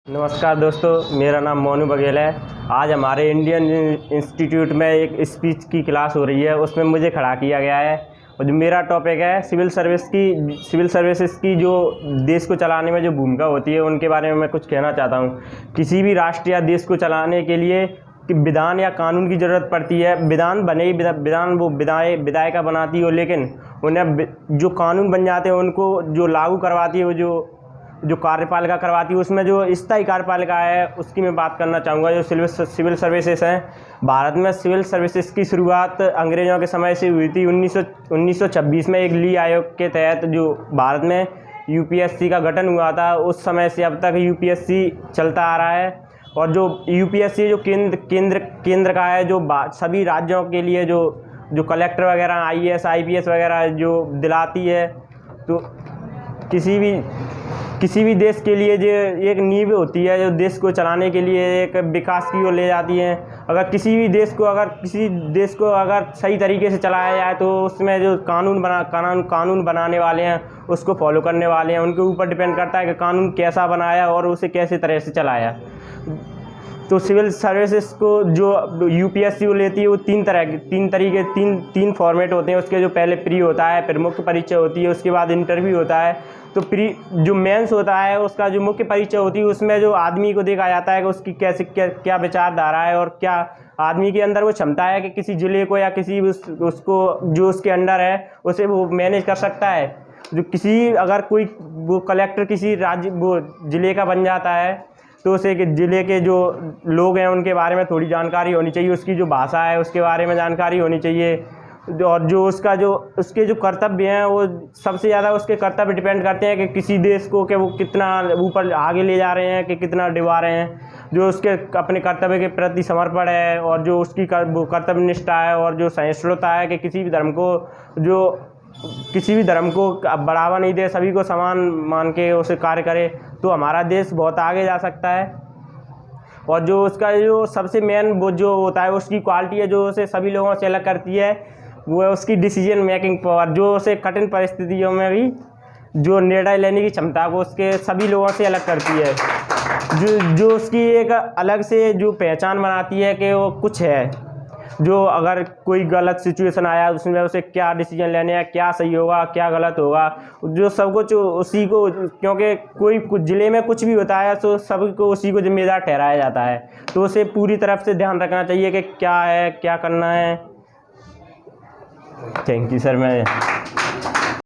नमस्कार दोस्तों, मेरा नाम मोनू बघेल है। आज हमारे इंडियन इंस्टीट्यूट में एक स्पीच की क्लास हो रही है, उसमें मुझे खड़ा किया गया है और जो मेरा टॉपिक है सिविल सर्विसेज की जो देश को चलाने में जो भूमिका होती है उनके बारे में मैं कुछ कहना चाहता हूँ। किसी भी राष्ट्र या देश को चलाने के लिए कि विधान या कानून की ज़रूरत पड़ती है। विधान बने ही विधान वो विधायिका बनाती हो, लेकिन उन्हें जो कानून बन जाते हैं उनको जो लागू करवाती है वो जो कार्यपालिका करवाती है। उसमें जो स्थायी कार्यपालिका है उसकी मैं बात करना चाहूँगा। जो सिविल सर्विसेज हैं, भारत में सिविल सर्विसेज की शुरुआत अंग्रेज़ों के समय से हुई थी। 1926 में एक ली आयोग के तहत जो भारत में यूपीएससी का गठन हुआ था, उस समय से अब तक यूपीएससी चलता आ रहा है। और जो यूपीएससी जो केंद्र का है, जो सभी राज्यों के लिए जो कलेक्टर वगैरह आईएएस आईपीएस वगैरह जो दिलाती है, तो किसी भी देश के लिए जो एक नींव होती है, जो देश को चलाने के लिए एक विकास की ओर ले जाती है। अगर किसी देश को अगर सही तरीके से चलाया जाए तो उसमें जो कानून बनाने वाले हैं, उसको फॉलो करने वाले हैं, उनके ऊपर डिपेंड करता है कि कानून कैसा बनाया और उसे कैसे तरह से चलाया। तो सिविल सर्विसेज को जो यूपीएससी लेती है वो तीन फॉर्मेट होते हैं। उसके जो पहले प्री होता है, फिर मुख्य परीक्षा होती है, उसके बाद इंटरव्यू होता है। तो प्री जो मेंस होता है, उसका जो मुख्य परीक्षा होती है, उसमें जो आदमी को देखा जाता है कि उसकी कैसे क्या विचारधारा है और क्या आदमी के अंदर वो क्षमता है कि किसी जिले को या किसी उसको जो उसके अंडर है उसे वो मैनेज कर सकता है। जो अगर कोई वो कलेक्टर किसी राज्य वो ज़िले का बन जाता है तो उसे ज़िले के जो लोग हैं उनके बारे में थोड़ी जानकारी होनी चाहिए, उसकी जो भाषा है उसके बारे में जानकारी होनी चाहिए। और जो उसके जो कर्तव्य हैं वो सबसे ज़्यादा उसके कर्तव्य डिपेंड करते हैं कि किसी देश को कि वो कितना ऊपर आगे ले जा रहे हैं कि कितना डिबा रहे हैं। जो उसके अपने कर्तव्य के प्रति समर्पण है और जो उसकी वो कर्तव्य निष्ठा है और जो सहिष्णुता है कि किसी भी धर्म को बढ़ावा नहीं दे, सभी को समान मान के उसे कार्य करे, तो हमारा देश बहुत आगे जा सकता है। और जो उसका जो सबसे मेन वो जो होता है उसकी क्वालिटी है जो उसे सभी लोगों से अलग करती है, वो है उसकी डिसीजन मेकिंग पावर, जो उसे कठिन परिस्थितियों में भी जो निर्णय लेने की क्षमता को उसके सभी लोगों से अलग करती है। जो उसकी एक अलग से जो पहचान बनाती है कि वो कुछ है, जो अगर कोई गलत सिचुएशन आया उसमें उसे क्या डिसीजन लेने हैं, क्या सही होगा क्या गलत होगा, जो सब कुछ उसी को, क्योंकि कुछ ज़िले में कुछ भी होता है तो सभी को उसी को जिम्मेदार ठहराया जाता है। तो उसे पूरी तरफ से ध्यान रखना चाहिए कि क्या है क्या करना है। Thank you sir. मैं